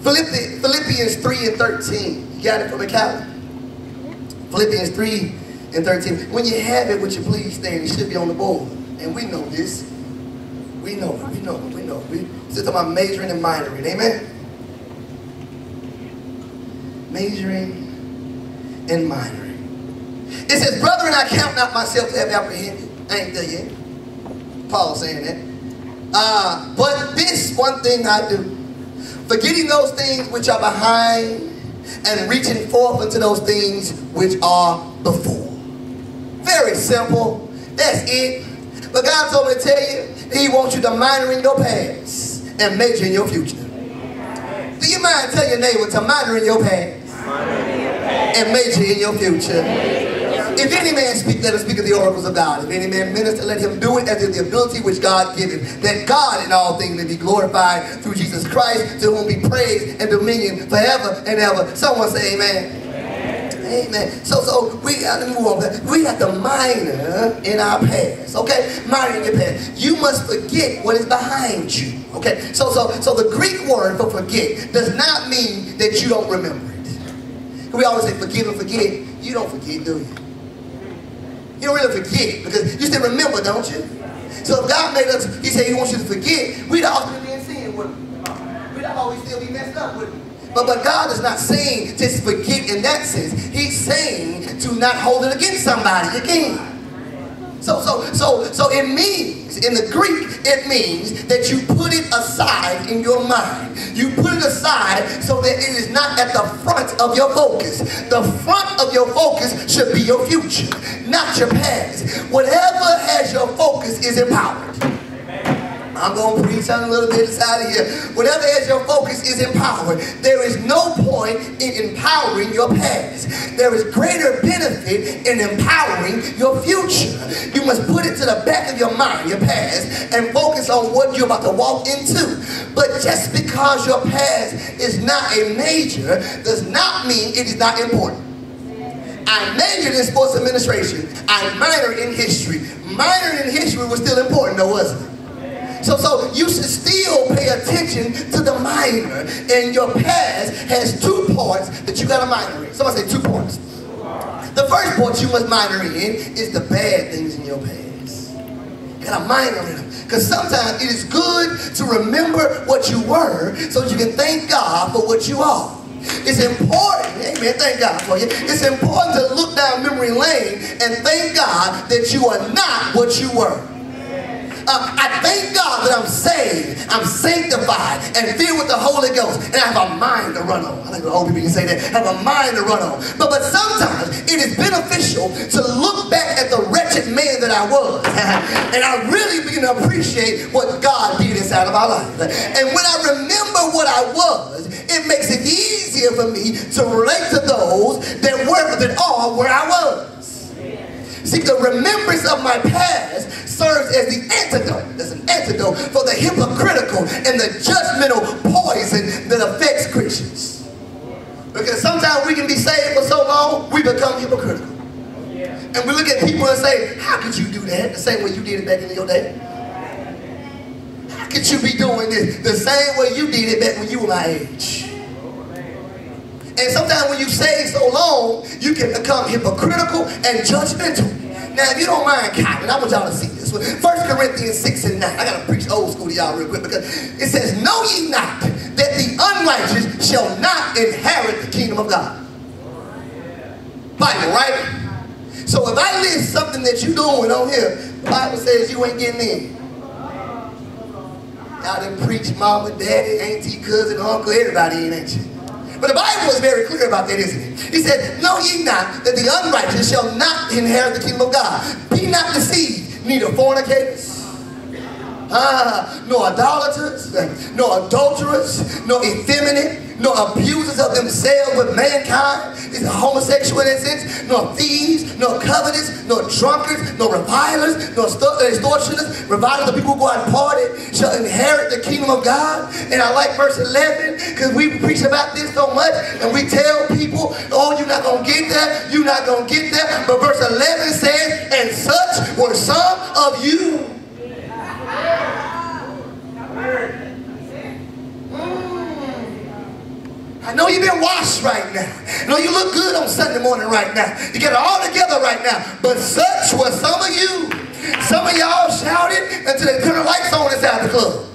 Philippians 3 and 13. You got it from the calendar? Philippians 3 and 13. When you have it, would you please stand? It should be on the board. And we know this. We know it. We know it. We know it. We're still talking about majoring and minoring. Amen? Majoring and minoring. It says, brethren, I count not myself to have apprehended. I ain't there yet. Paul saying that. But this one thing I do, forgetting those things which are behind and reaching forth unto those things which are before. Very simple. That's it. But God told me to tell you, He wants you to minor in your past and major in your future. Do you mind telling your neighbor to minor in your past and major in your future? If any man speak, let him speak of the oracles of God. If any man minister, let him do it as in the ability which God given, that God in all things may be glorified through Jesus Christ, to whom be praise and dominion forever and ever. Someone say amen. Amen. So we got to move on. We got to minor in our past. Okay? Minor in your past. You must forget what is behind you. Okay? So the Greek word for forget does not mean that you don't remember it. We always say forgive and forget. You don't forget, do you? You don't really forget, because you still remember, don't you? So if God made us, He said He wants you to forget, we'd always be in sin with Him. We'd always still be messed up with Him. But God is not saying just forget in that sense. He's saying to not hold it against somebody again. So it means, in the Greek, it means that you put it aside in your mind. You put it aside so that it is not at the front of your focus. The front of your focus should be your future, not your past. Whatever has your focus is empowered. I'm going to preach on a little bit inside of here. Whatever has your focus is empowered. There is no point in empowering your past. There is greater benefit in empowering your future. You must put it to the back of your mind, your past, and focus on what you're about to walk into. But just because your past is not a major does not mean it is not important. I majored in sports administration. I minored in history. Minoring in history was still important, though, wasn't it? So you should still pay attention to the minor. And your past has two parts that you got to minor in. Somebody say 2 parts. The first part you must minor in is the bad things in your past. You got to minor in them. Because sometimes it is good to remember what you were so that you can thank God for what you are. It's important, amen, thank God for you. It's important to look down memory lane and thank God that you are not what you were. I thank God that I'm saved, I'm sanctified, and filled with the Holy Ghost, and I have a mind to run on. I like the old people can say that. I have a mind to run on. But sometimes it is beneficial to look back at the wretched man that I was, and I really begin to appreciate what God did inside of our life. And when I remember what I was, it makes it easier for me to relate to those that are where I was. See, the remembrance of my past serves as the antidote. There's an antidote for the hypocritical and the judgmental poison that affects Christians. Because sometimes we can be saved for so long, we become hypocritical. And we look at people and say, how could you do that the same way you did it back in your day? How could you be doing this the same way you did it back when you were my age? And sometimes when you stay so long, you can become hypocritical and judgmental. Now, if you don't mind counting, I want y'all to see this one. 1 Corinthians 6 and 9. I got to preach old school to y'all real quick because it says, know ye not that the unrighteous shall not inherit the kingdom of God. Bible, right? So if I list something that you're doing on here, the Bible says you ain't getting in. Y'all done preach mama, daddy, auntie, cousin, uncle, everybody in, ain't you? But the Bible is very clear about that, isn't it? He said, know ye not that the unrighteous shall not inherit the kingdom of God. Be not deceived, neither fornicators, nor idolaters, nor adulterers, nor effeminate, nor abusers of themselves with mankind, is homosexual in that sense, nor thieves, nor covetous, nor drunkards, nor revilers, nor extortioners, revilers, the people who go out and party, shall inherit the kingdom of God. And I like verse 11, because we preach about this so much, and we tell people, oh, you're not going to get there, you're not going to get there. But verse 11 says, and such were some of you. I know you've been washed right now. I know you look good on Sunday morning right now. You get it all together right now. But such was some of you. Some of y'all shouted until they turned the lights on inside the club.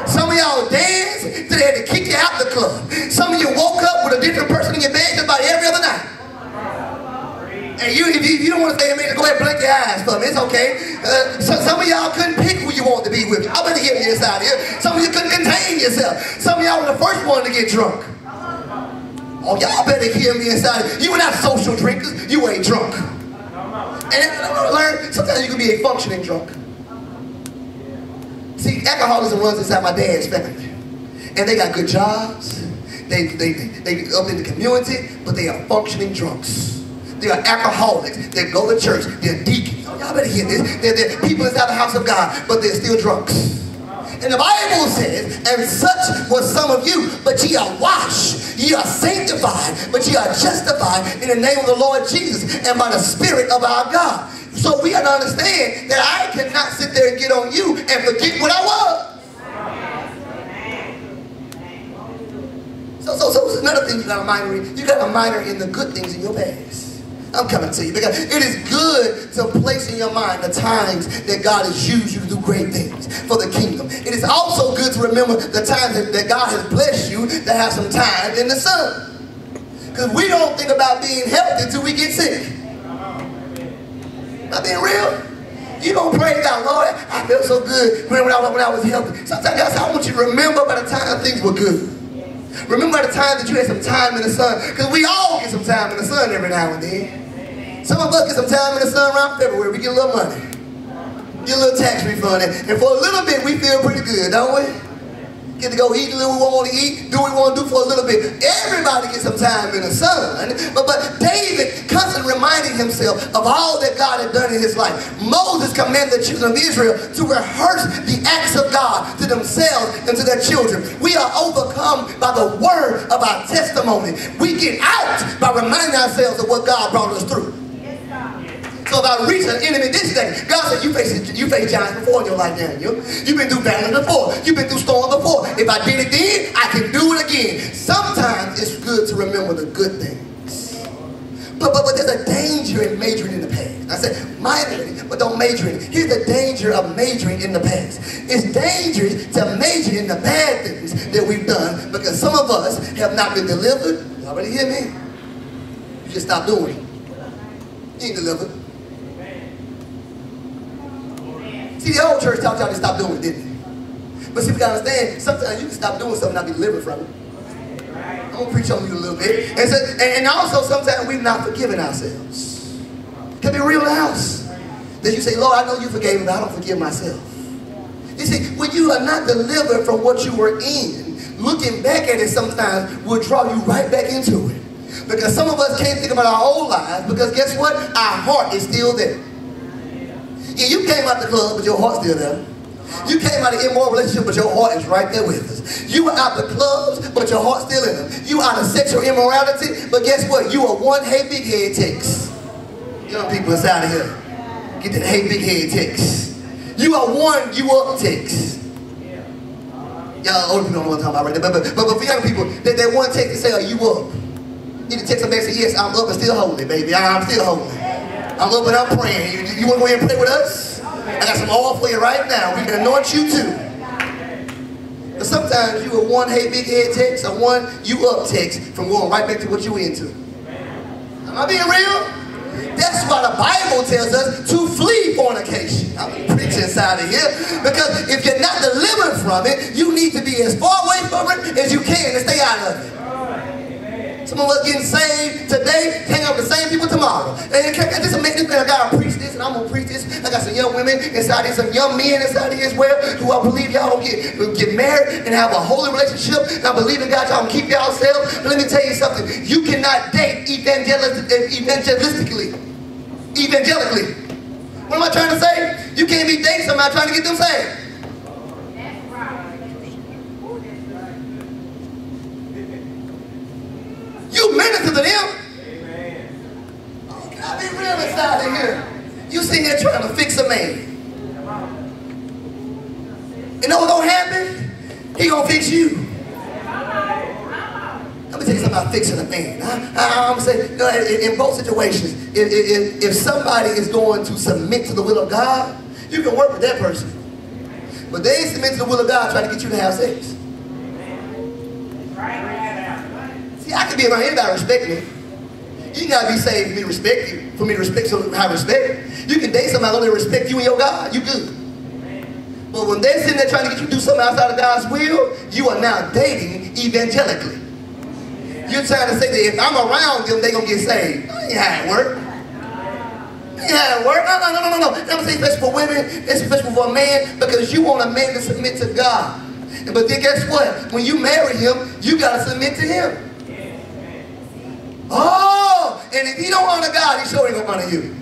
Some of y'all danced until they had to kick you out the club. Some of you woke up with a different person in your bed just about every other night. And if you don't want to stay in bed, go ahead and blink your eyes for me. It's okay. Some of y'all couldn't pick who you want to be with. Y'all better hear me inside here. Some of you couldn't contain yourself. Some of y'all were the first one to get drunk. Oh, y'all better hear me inside. You were not social drinkers. You ain't drunk. And I'm going to learn, sometimes you can be a functioning drunk. See, alcoholism runs inside my dad's family. And they got good jobs. They up in the community, but they are functioning drunks. They are alcoholics. They go to church. They're deacons. Oh, y'all better hear this. They're people inside the house of God, but they're still drunks. And the Bible says, and such was some of you, but ye are washed, ye are sanctified, but ye are justified in the name of the Lord Jesus and by the Spirit of our God. So we have to understand that I cannot sit there and get on you and forget what I was. So another thing you got to minor in. You got to minor in the good things in your past. I'm coming to you because it is good to place in your mind the times that God has used you to do great things for the kingdom. It is also good to remember the times that God has blessed you to have some time in the sun. Because we don't think about being healthy until we get sick. Am I being real? You don't praise God, Lord, I feel so good when I was healthy. Sometimes God says, I want you to remember by the time things were good. Remember the time that you had some time in the sun. Because we all get some time in the sun every now and then. Some of us get some time in the sun around February. We get a little money. Get a little tax refund. And for a little bit, we feel pretty good, don't we? Get to go eat a little we want to eat, do what we want to do for a little bit. Everybody gets some time in the sun. But David constantly reminding himself of all that God had done in his life. Moses commanded the children of Israel to rehearse the acts of God to themselves and to their children. We are overcome by the word of our testimony. We get out by reminding ourselves of what God brought us through. So if I reach an enemy this day, God said, you face giants before in your life, Daniel. You've been through battles before. You've been through storms before. If I did it then, I can do it again. Sometimes it's good to remember the good things. But there's a danger in majoring in the past. I said, minor in it, but don't major in it. Here's the danger of majoring in the past. It's dangerous to major in the bad things that we've done because some of us have not been delivered. You already hear me? You just stop doing it. You ain't delivered. See, the old church taught y'all to stop doing it, didn't it? But see, we gotta understand, sometimes you can stop doing something and not be delivered from it. I'm gonna preach on you a little bit. And also, sometimes we've not forgiven ourselves. Can be real in the house. Then you say, Lord, I know you forgave me, but I don't forgive myself. You see, when you are not delivered from what you were in, looking back at it sometimes will draw you right back into it. Because some of us can't think about our old lives because guess what? Our heart is still there. Yeah, you came out the club, but your heart's still there. You came out of an immoral relationship, but your heart is right there with us. You were out the clubs, but your heart's still in them. You out of sexual immorality, but guess what? You are one hey big head text. Young people inside of here, get that hey big head text. You are one you up text. Y'all older people don't know what I'm talking about right there. But for young people, that one text to say, are you up? You need to text them back and say, yes, I'm up and still holy, baby. I'm still holy. I'm up and I'm praying. You want to go ahead and pray with us? I got some oil for you right now. We can anoint you too. But sometimes you are one hey big head text or one you up text from going right back to what you into. Am I being real? That's why the Bible tells us to flee fornication. I'm preaching inside of here. Because if you're not delivered from it, you need to be as far away from it as you can and stay out of it. Some of us getting saved today, hang out with the same people tomorrow. And this amazing thing, I gotta preach this and I'm gonna preach this. I got some young women inside here, some young men inside here as well, who I believe y'all will get married and have a holy relationship. And I believe in God, y'all can keep yourselves. But let me tell you something. You cannot date evangelically. What am I trying to say? You can't be dating somebody trying to get them saved. You minister to them. Amen. Oh, can I be real inside of here? You sit here trying to fix a man. You know what's going to happen? He going to fix you. about fixing a man. I'm saying, in both situations, if somebody is going to submit to the will of God, you can work with that person. But they ain't submit to the will of God trying to get you to have sex. See, I can be around anybody respect me. You gotta be saved for me to respect you, for me to respect someone, have respect. You can date somebody only respect you and your God, you good. But when they're sitting there trying to get you to do something outside of God's will, you are now dating evangelically. You're trying to say that if I'm around them, they're gonna get saved. That ain't how it work. That ain't how it work. No. I'm saying especially for women, especially for a man, because you want a man to submit to God. But then guess what? When you marry him, you gotta submit to him. Oh, and if he don't honor God, he sure ain't gonna honor you.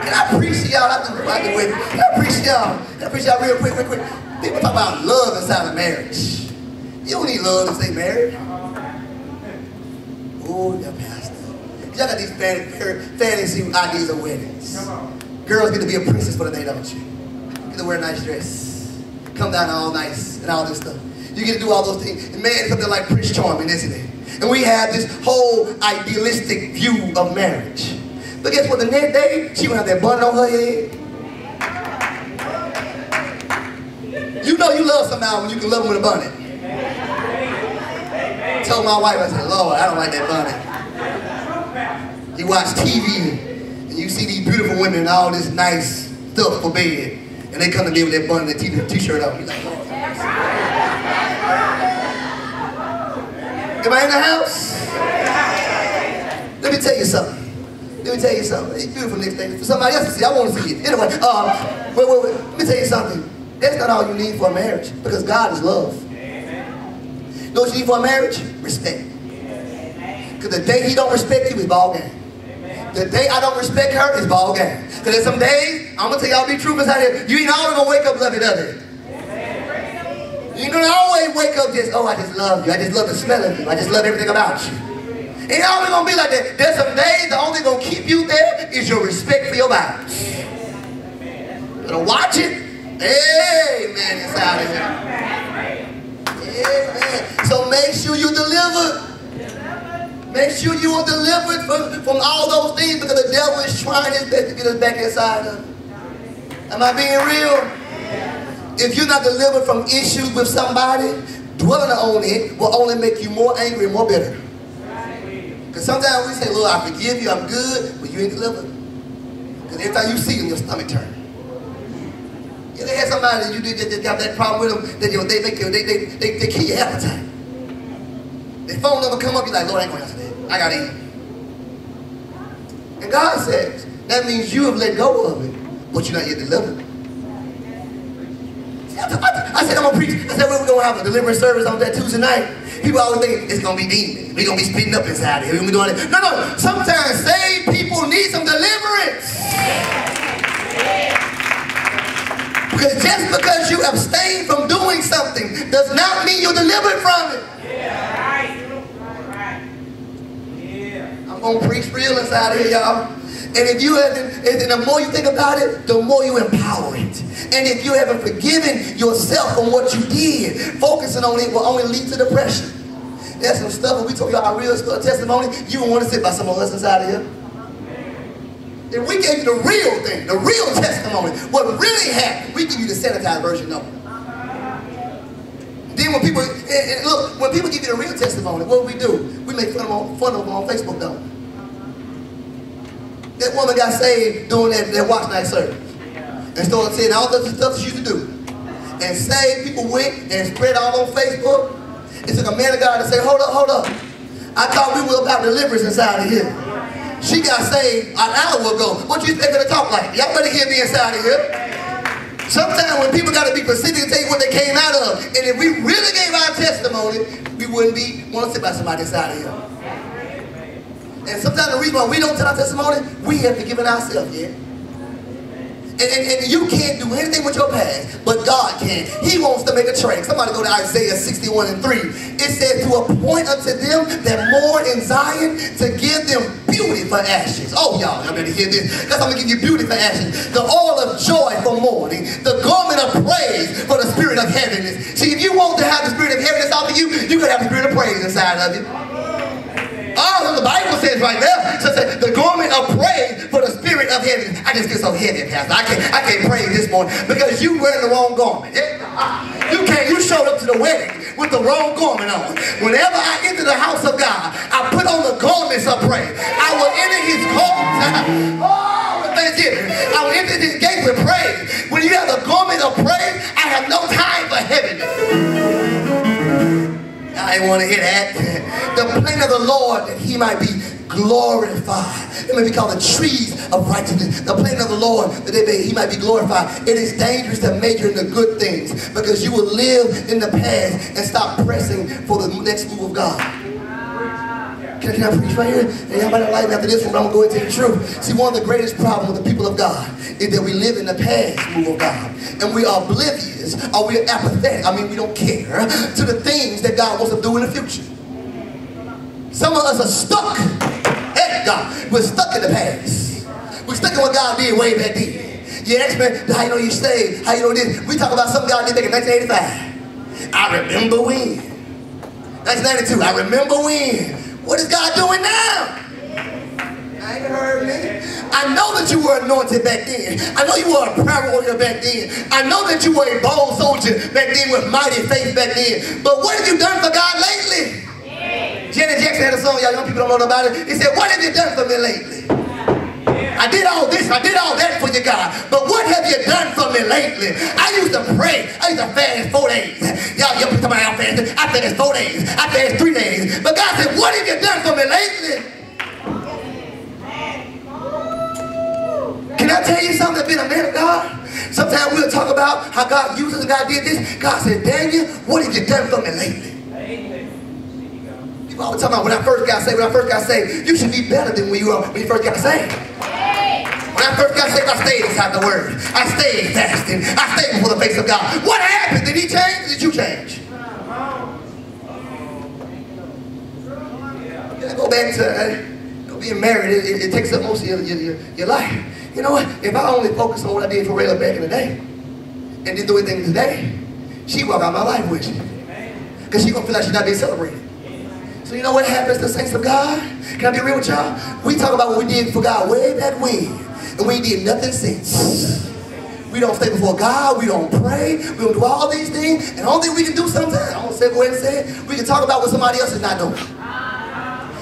Can I preach to y'all? I can preach to y'all. Can I preach to y'all real quick? People talk about love inside of marriage. You don't need love to stay married. Oh, yeah, pastor. Y'all got these fantasy ideas of weddings. Girls get to be a princess for the day, don't you? You get to wear a nice dress. Come down all nice and all this stuff. You get to do all those things. And man, something like Prince Charming, isn't it? And we have this whole idealistic view of marriage. But guess what? The next day, she gonna have that bun on her head. You know you love somebody when you can love them with a bunny. I told my wife, I said, Lord, I don't like that bunny. You watch TV and you see these beautiful women and all this nice stuff for bed. And they come to me with that bunny and that t-shirt on. You're like, Lord. Am I in the house? Let me tell you something. It's beautiful next thing. For somebody else to see, I want to see it. Anyway, wait. Let me tell you something. That's not all you need for a marriage, because God is love. You know what you need for a marriage? Respect. Because the day he don't respect you is ball game. The day I don't respect her is ball game. Because there's some days, I'm going to tell y'all be truthful out here, you ain't always going to wake up lovey-dovey. You ain't going to always wake up just, oh, I just love you. I just love the smell of you. I just love everything about you. It ain't always going to be like that. There's some days the only thing going to keep you there is your respect for your vows. You better watch it. Amen inside of here. Amen. So make sure you deliver. Make sure you are delivered from all those things, because the devil is trying his best to get us back inside of it. Am I being real? If you're not delivered from issues with somebody, dwelling on it will only make you more angry and more bitter. Because sometimes we say, Lord, I forgive you, I'm good, but you ain't delivered. Because every time you see them, your stomach turns. You ever had somebody that you just got that problem with them, that they kill your appetite. Their phone number come up, you're like, Lord, I ain't going to answer that. I got to eat. And God says, that means you have let go of it, but you're not yet delivered. I said, I'm going to preach. I said, we're going to have a deliverance service on that Tuesday night. People always think it's going to be demons. We're going to be spitting up inside here. We're going to be doing it. No. Sometimes saved people need some deliverance. Because just because you abstain from doing something does not mean you're delivered from it. I'm going to preach real inside here, y'all. And if you haven't, and the more you think about it, the more you empower it. And if you haven't forgiven yourself from what you did, focusing on it will only lead to depression. There's some stuff when we told you our real testimony, you don't want to sit by someone else inside of here. If we gave you the real thing, the real testimony, what really happened, we give you the sanitized version of it. Then when people, look, when people give you the real testimony, what do? We make fun of them on Facebook, don't we? That woman got saved doing that watch night service. And started saying all the stuff she used to do. And saved people went and spread all on Facebook. It took a man of God to say, hold up. I thought we were about deliverance inside of here. She got saved an hour ago. What you expect her to talk like? Y'all better hear me inside of here. Sometimes when people got to be specific and tell you what they came out of, and if we really gave our testimony, we wouldn't want to sit by somebody inside of here. And sometimes the reason why we don't tell our testimony, we have forgiven ourselves, yeah? And you can't do anything with your past, but God can. He wants to make a trade. Somebody go to Isaiah 61:3. It says, to appoint unto them that mourn in Zion, to give them beauty for ashes. Oh, y'all better hear this, because I'm going to give you beauty for ashes. The oil of joy for mourning. The garment of praise for the spirit of heaviness. See, if you want to have the spirit of heaviness off of you, you got to have the spirit of praise praise inside of you. Oh, the Bible says right there, so the garment of praise for the spirit of heaviness. I just get so heavy, Pastor. I can't praise this morning because you wearing the wrong garment. You showed up to the wedding with the wrong garment on. Whenever I enter the house of God, I put on the garments of praise. I will enter his courts. Oh, with thanksgiving. I will enter his gates with praise. When you have the garment of praise, I have no time for heaviness. I didn't want to hear that. The plain of the Lord, that he might be glorified. It may be called the trees of righteousness. The plain of the Lord, that he might be glorified. It is dangerous to major in the good things because you will live in the past and stop pressing for the next move of God. Can I preach right here? And y'all might not like me after this one, but I'm going to go into the truth. See, one of the greatest problems with the people of God is that we live in the past move of God. And we are oblivious, or we are apathetic. I mean, we don't care to the things that God wants to do in the future. Some of us are stuck. Hey, God, we're stuck in the past. We're stuck in what God did way back then. You ask me, how you know you saved? How you know this? We talk about something God did back in 1985. I remember when. 1992, I remember when. What is God doing now? I ain't heard me. I know that you were anointed back then. I know you were a prayer warrior back then. I know that you were a bold soldier back then with mighty faith back then. But what have you done for God lately? Janet Jackson had a song, y'all young people don't know about it. He said, what have you done for me lately? I did all this, I did all that for you, God. But what have you done for me lately? I used to pray. I used to fast 4 days. Y'all young people talking about fasting. I fast 4 days. I fast 3 days. But God said, what have you done for me lately? Can I tell you something? Being a man of God, sometimes we'll talk about how God uses and God did this. God said, Daniel, what have you done for me lately? People always talking about when I first got saved, you should be better than when you first got saved. When I first got saved, I stayed inside the Word. I stayed fasting. I stayed before the face of God. What happened? Did he change? Did you change? Can I go back to being married? It takes up most of your life. You know what? If I only focus on what I did for Rayla back in the day and didn't do anything today, she walk out my life with you. Because she's going to feel like she's not being celebrated. So you know what happens to saints of God? Can I be real with y'all? We talk about what we did for God way back when, and we did nothing since. We don't stay before God, we don't pray, we don't do all these things, and the only thing we can do sometimes, I'm going to go ahead and say it, we can talk about what somebody else is not doing.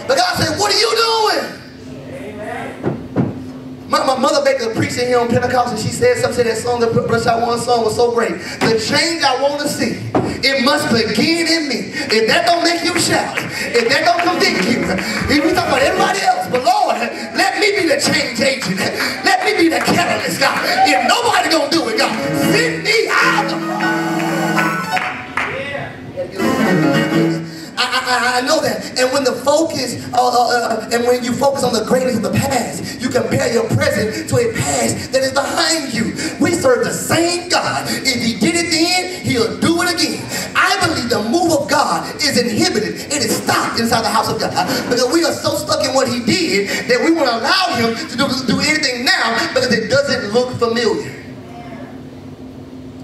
But God said, what are you doing? My mother back to preaching here on Pentecost, and she said something to that song, the Brush I Won song was so great. The change I want to see, it must begin in me. If that don't make you shout, if that don't convict you, we talk about everybody else, but Lord, let me be the change agent. Let me be the catalyst, God. If nobody gonna do it, God, send me out. I know that. And when the focus, and when you focus on the greatness of the past, you compare your present to a past that is behind you. We serve the same God. If he did it then, he'll do it again. I believe the move of God is inhibited. It is stopped inside the house of God. Because we are so stuck in what he did that we won't allow him to do anything now because it doesn't look familiar.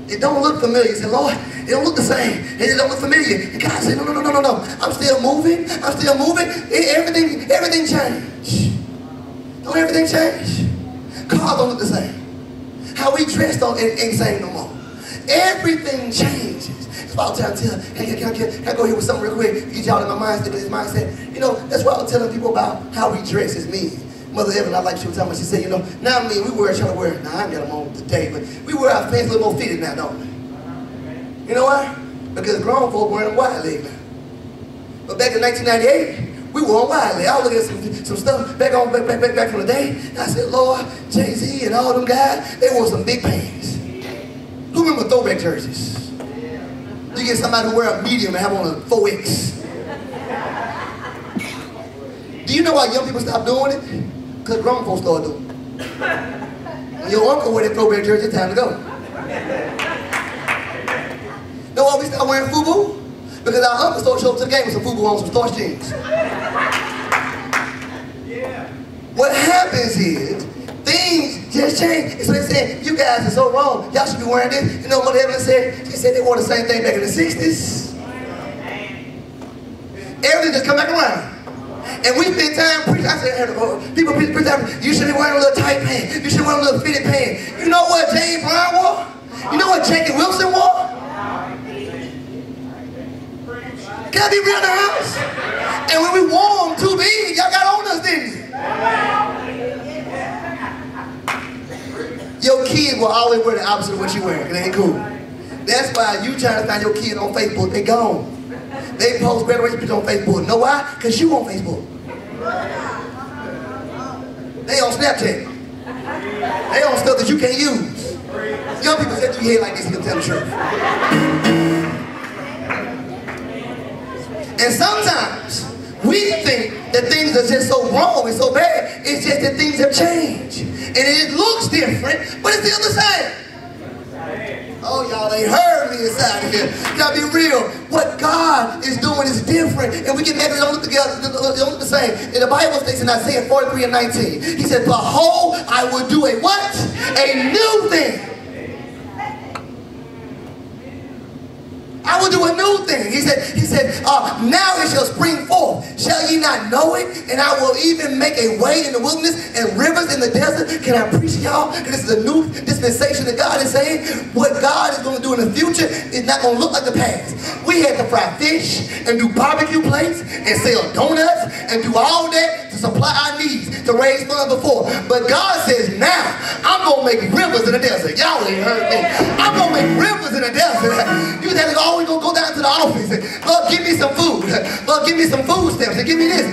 It don't look familiar. You say, Lord, it don't look the same. It don't look familiar. And God said, no. I'm still moving. I'm still moving. Everything changed. Don't everything change? Cars don't look the same. How we dress ain't the same no more. Everything changes. That's why I'm trying to tell, can I go here with something real quick? Get y'all in my mindset. You know, that's why I'm telling people about how we dress as men. Mother Evan, I like she was telling me, she said, you know, now I mean, we try to wear, now I ain't got them on today, but we wear our pants a little more fitted now, don't we? You know why? Because grown folk wearing them wide leg now. But back in 1998, we wore on wide leg. I was looking at some stuff back from the day, and I said, Lord, Jay-Z and all them guys, they wore some big pants. Who remember throwback jerseys? You get somebody who wear a medium and have on a 4X. Do you know why young people stop doing it? Because grown folks start doing it. When your uncle wear that throwback jersey, it's time to go. Know why we start wearing FUBU? Because our uncle started showing up to the game with some FUBU on some starch jeans. What happens is, things just change. So they said, you guys are so wrong. Y'all should be wearing this. You know what Mother Evelyn said? She said they wore the same thing back in the 60s. everything just come back around. And we spend time preaching. I said, people preach, you should be wearing a little tight pants. You should wear a little fitted pants. You know what James Brown wore? You know what Jackie Wilson wore? Can I be real in the house? And when we wore them too big, y'all got on us, didn't you? Your kids will always wear the opposite of what you wear. It ain't cool. That's why you trying to find your kids on Facebook. They gone. They post graduation pictures on Facebook. Know why? Because you on Facebook. They on Snapchat. They on stuff that you can't use. Young people said to your head like this, you can tell the truth. And sometimes we think that things are just so wrong and so bad. It's just that things have changed. And it looks different, but it's still the same. Oh, y'all ain't heard me inside of here. Y'all be real. What God is doing is different. And we get mad that they don't look together, they don't look the same. And the Bible states in Isaiah 43 and 19, he said, behold, I will do a what? A new thing. I will do a new thing. He said, now it shall spring forth. Shall ye not know it? And I will even make a way in the wilderness and rivers in the desert. Can I preach y'all? This is a new dispensation that God is saying. What God is going to do in the future is not going to look like the past. We had to fry fish and do barbecue plates and sell donuts and do all that to supply our needs, to raise funds before. But God says, now I'm going to make rivers in the desert. Y'all ain't heard me. I'm going to make rivers in the desert. You have to always go down to the office. Lord, give me some food. Lord, give me some food stamps and give me this.